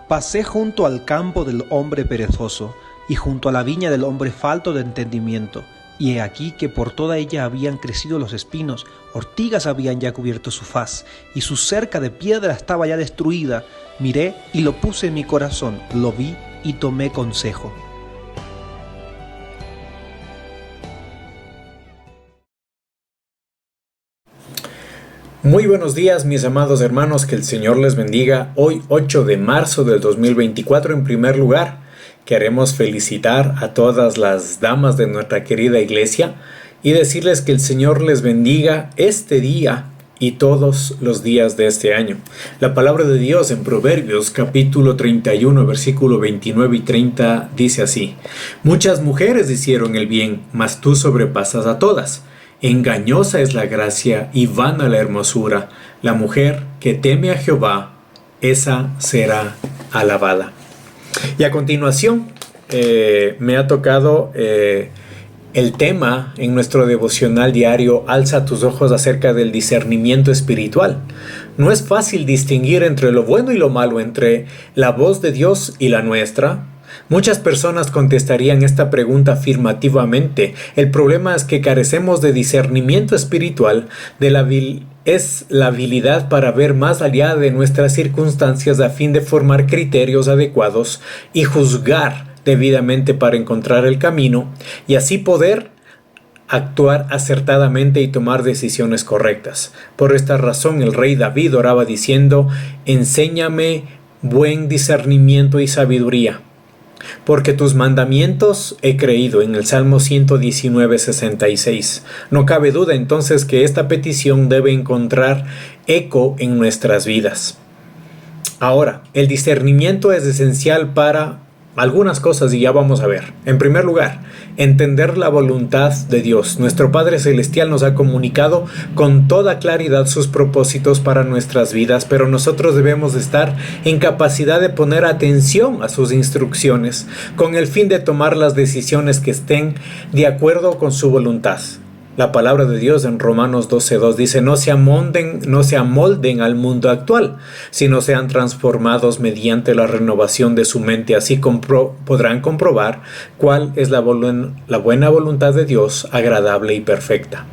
Pasé junto al campo del hombre perezoso, y junto a la viña del hombre falto de entendimiento, y he aquí que por toda ella habían crecido los espinos, ortigas habían ya cubierto su faz, y su cerca de piedra estaba ya destruida. Miré y lo puse en mi corazón, lo vi y tomé consejo. Muy buenos días, mis amados hermanos, que el Señor les bendiga. Hoy 8 de marzo del 2024, en primer lugar, queremos felicitar a todas las damas de nuestra querida iglesia y decirles que el Señor les bendiga este día y todos los días de este año. La palabra de Dios en Proverbios capítulo 31, versículo 29 y 30 dice así: Muchas mujeres hicieron el bien, mas tú sobrepasas a todas. Engañosa es la gracia y vana la hermosura. La mujer que teme a Jehová, esa será alabada. Y a continuación me ha tocado el tema en nuestro devocional diario Alza tus ojos, acerca del discernimiento espiritual. No es fácil distinguir entre lo bueno y lo malo, entre la voz de Dios y la nuestra. Muchas personas contestarían esta pregunta afirmativamente. El problema es que carecemos de discernimiento espiritual, es la habilidad para ver más allá de nuestras circunstancias a fin de formar criterios adecuados y juzgar debidamente para encontrar el camino y así poder actuar acertadamente y tomar decisiones correctas. Por esta razón el rey David oraba diciendo: enséñame buen discernimiento y sabiduría, porque tus mandamientos he creído, en el Salmo 119, 66. No cabe duda entonces que esta petición debe encontrar eco en nuestras vidas. Ahora, el discernimiento es esencial para algunas cosas y ya vamos a ver. En primer lugar, entender la voluntad de Dios. Nuestro Padre Celestial nos ha comunicado con toda claridad sus propósitos para nuestras vidas, pero nosotros debemos estar en capacidad de poner atención a sus instrucciones con el fin de tomar las decisiones que estén de acuerdo con su voluntad. La palabra de Dios en Romanos 12:2 dice: no se amolden al mundo actual, sino sean transformados mediante la renovación de su mente. Así podrán comprobar cuál es la buena voluntad de Dios, agradable y perfecta.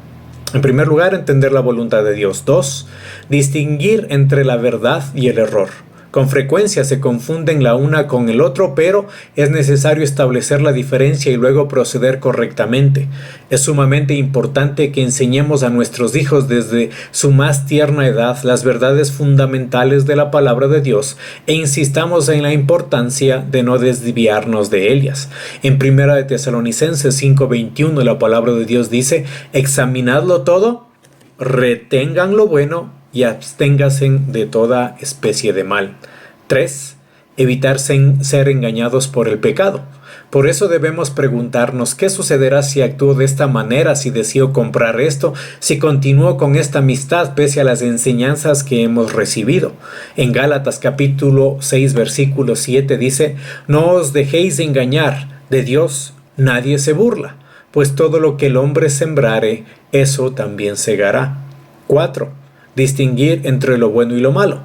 En primer lugar, entender la voluntad de Dios. 2. Distinguir entre la verdad y el error. Con frecuencia se confunden la una con el otro, pero es necesario establecer la diferencia y luego proceder correctamente. Es sumamente importante que enseñemos a nuestros hijos desde su más tierna edad las verdades fundamentales de la palabra de Dios e insistamos en la importancia de no desviarnos de ellas. En 1 de Tesalonicenses 5:21 la palabra de Dios dice: examinadlo todo, retengan lo bueno y absténganse de toda especie de mal. 3. Evitar ser engañados por el pecado. Por eso debemos preguntarnos: ¿qué sucederá si actúo de esta manera, si deseo comprar esto, si continúo con esta amistad pese a las enseñanzas que hemos recibido? En Gálatas capítulo 6 versículo 7 dice: no os dejéis engañar, de Dios nadie se burla, pues todo lo que el hombre sembrare, eso también segará. 4. Distinguir entre lo bueno y lo malo.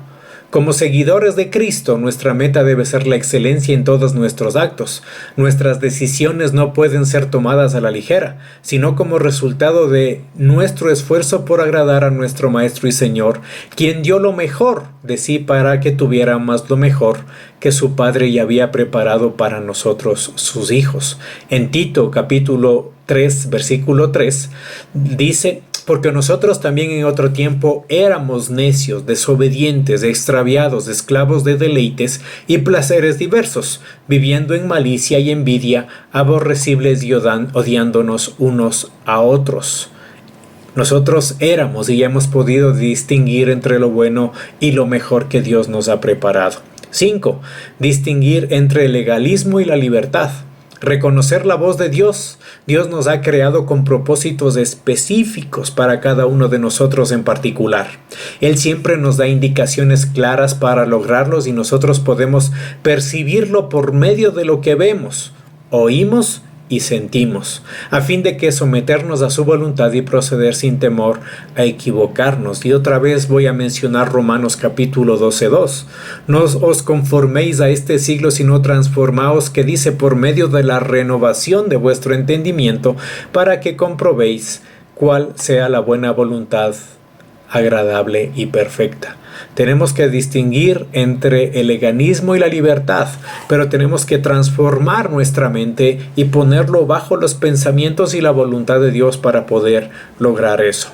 Como seguidores de Cristo, nuestra meta debe ser la excelencia en todos nuestros actos. Nuestras decisiones no pueden ser tomadas a la ligera, sino como resultado de nuestro esfuerzo por agradar a nuestro Maestro y Señor, quien dio lo mejor de sí para que tuviéramos lo mejor que su Padre ya había preparado para nosotros, sus hijos. En Tito capítulo 3, versículo 3, dice: porque nosotros también en otro tiempo éramos necios, desobedientes, extraviados, esclavos de deleites y placeres diversos, viviendo en malicia y envidia, aborrecibles y odiándonos unos a otros. Nosotros éramos y hemos podido distinguir entre lo bueno y lo mejor que Dios nos ha preparado. 5. Distinguir entre el legalismo y la libertad. Reconocer la voz de Dios. Dios nos ha creado con propósitos específicos para cada uno de nosotros en particular. Él siempre nos da indicaciones claras para lograrlos y nosotros podemos percibirlo por medio de lo que vemos, oímos y sentimos, a fin de que someternos a su voluntad y proceder sin temor a equivocarnos. Y otra vez voy a mencionar Romanos capítulo 12:2. No os conforméis a este siglo, sino transformaos, que dice, por medio de la renovación de vuestro entendimiento, para que comprobéis cuál sea la buena voluntad, agradable y perfecta. Tenemos que distinguir entre el leganismo y la libertad, pero tenemos que transformar nuestra mente y ponerlo bajo los pensamientos y la voluntad de Dios para poder lograr eso.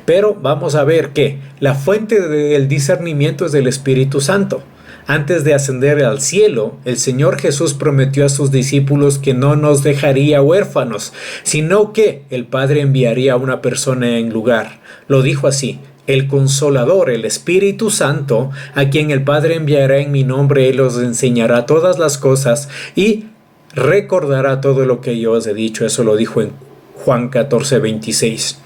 Pero vamos a ver que la fuente del discernimiento es del Espíritu Santo. Antes de ascender al cielo, el Señor Jesús prometió a sus discípulos que no nos dejaría huérfanos, sino que el Padre enviaría a una persona en lugar. Lo dijo así: el Consolador, el Espíritu Santo, a quien el Padre enviará en mi nombre, Él os enseñará todas las cosas y recordará todo lo que yo os he dicho. Eso lo dijo en Juan 14:26.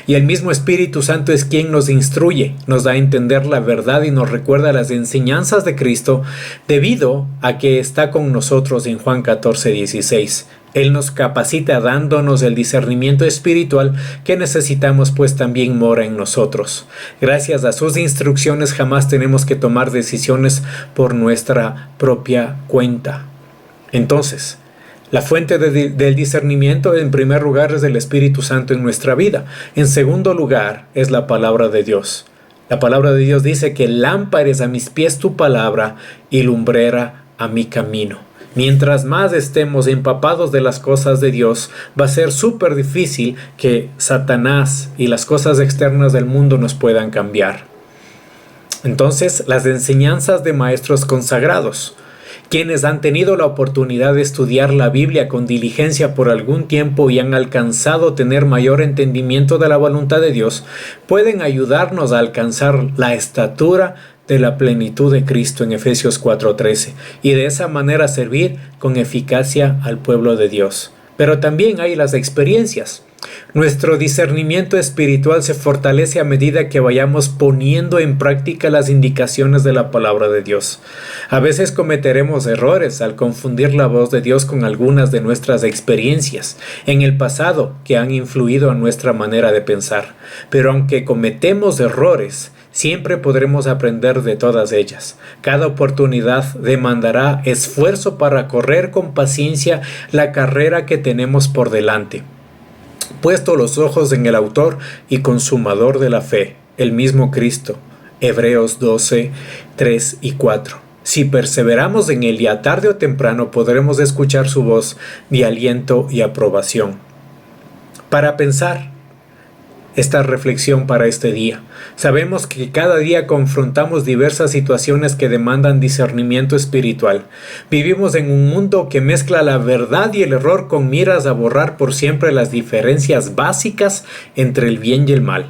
Y el mismo Espíritu Santo es quien nos instruye, nos da a entender la verdad y nos recuerda las enseñanzas de Cristo, debido a que está con nosotros en Juan 14:16. Él nos capacita dándonos el discernimiento espiritual que necesitamos, pues también mora en nosotros. Gracias a sus instrucciones jamás tenemos que tomar decisiones por nuestra propia cuenta. Entonces, la fuente del discernimiento, en primer lugar, es el Espíritu Santo en nuestra vida. En segundo lugar, es la palabra de Dios. La palabra de Dios dice que lámpara es a mis pies tu palabra y lumbrera a mi camino. Mientras más estemos empapados de las cosas de Dios, va a ser súper difícil que Satanás y las cosas externas del mundo nos puedan cambiar. Entonces, las enseñanzas de maestros consagrados, quienes han tenido la oportunidad de estudiar la Biblia con diligencia por algún tiempo y han alcanzado tener mayor entendimiento de la voluntad de Dios, pueden ayudarnos a alcanzar la estatura de la plenitud de Cristo en Efesios 4:13 y de esa manera servir con eficacia al pueblo de Dios. Pero también hay las experiencias. Nuestro discernimiento espiritual se fortalece a medida que vayamos poniendo en práctica las indicaciones de la palabra de Dios. A veces cometeremos errores al confundir la voz de Dios con algunas de nuestras experiencias en el pasado que han influido en nuestra manera de pensar. Pero aunque cometemos errores, siempre podremos aprender de todas ellas. Cada oportunidad demandará esfuerzo para correr con paciencia la carrera que tenemos por delante. Puesto los ojos en el autor y consumador de la fe, el mismo Cristo. Hebreos 12:3 y 4. Si perseveramos en él, ya tarde o temprano podremos escuchar su voz de aliento y aprobación. Para pensar esta reflexión para este día. Sabemos que cada día confrontamos diversas situaciones que demandan discernimiento espiritual. Vivimos en un mundo que mezcla la verdad y el error con miras a borrar por siempre las diferencias básicas entre el bien y el mal.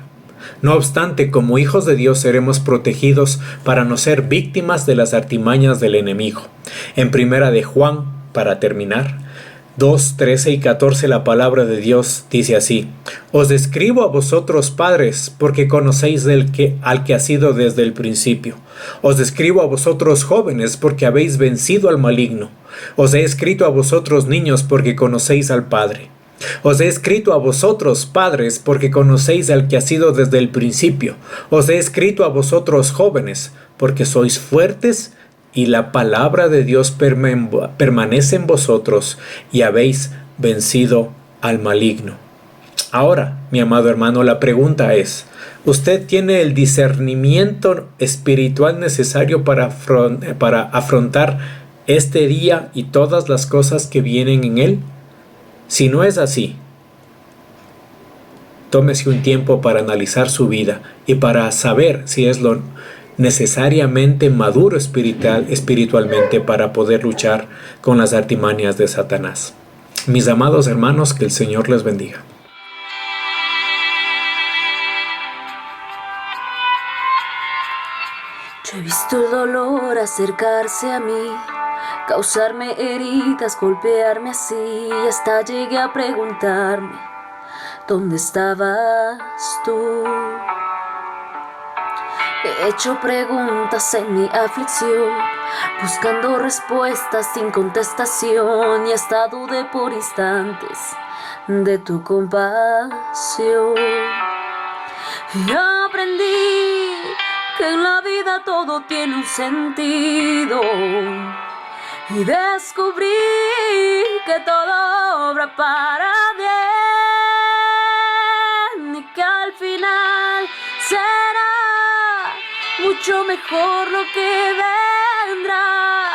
No obstante, como hijos de Dios seremos protegidos para no ser víctimas de las artimañas del enemigo. En primera de Juan, para terminar, 2:13 y 14 la palabra de Dios dice así: Os escribo a vosotros padres, porque conocéis al que ha sido desde el principio. Os escribo a vosotros jóvenes, porque habéis vencido al maligno. Os he escrito a vosotros niños, porque conocéis al Padre. Os he escrito a vosotros padres, porque conocéis al que ha sido desde el principio. Os he escrito a vosotros jóvenes, porque sois fuertes y la palabra de Dios permanece en vosotros y habéis vencido al maligno. Ahora, mi amado hermano, la pregunta es: ¿usted tiene el discernimiento espiritual necesario para afrontar este día y todas las cosas que vienen en él? Si no es así, tómese un tiempo para analizar su vida y para saber si es lo necesariamente maduro espiritualmente para poder luchar con las artimañas de Satanás. Mis amados hermanos, que el Señor les bendiga. Yo he visto el dolor acercarse a mí, causarme heridas, golpearme así, y hasta llegué a preguntarme: ¿dónde estabas tú? he hecho preguntas en mi aflicción, buscando respuestas sin contestación, y hasta dudé por instantes de tu compasión. Y aprendí que en la vida todo tiene un sentido, y descubrí que todo obra para bien, y que al final será mucho mejor lo que vendrá.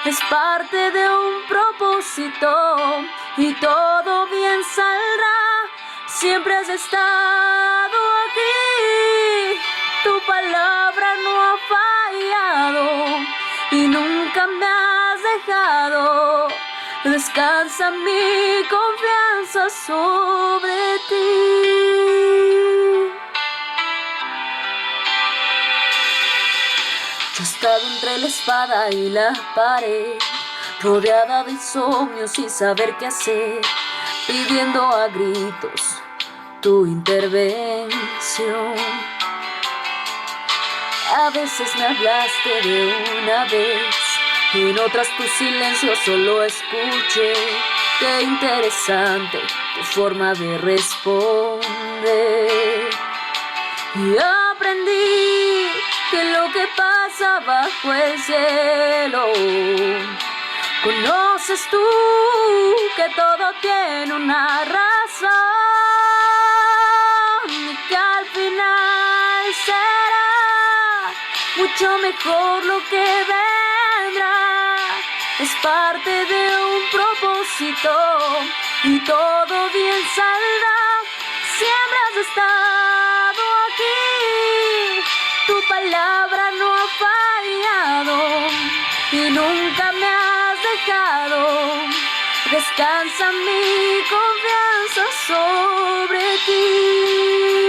Es parte de un propósito y todo bien saldrá. Siempre has estado aquí, tu palabra no ha fallado y nunca me has dejado. Descansa mi confianza sobre ti. Yo he estado entre la espada y la pared, rodeada de insomnio sin saber qué hacer, pidiendo a gritos tu intervención. A veces me hablaste de una vez, y en otras tu silencio solo escuché. Qué interesante tu forma de responder. Y aprendí que lo que pasa bajo el cielo, conoces tú, que todo tiene una razón, y que al final será mucho mejor lo que vendrá. Es parte de un propósito y todo bien saldrá. Siempre has estado aquí, tu palabra no ha fallado y nunca me has dejado. Descansa mi confianza sobre ti.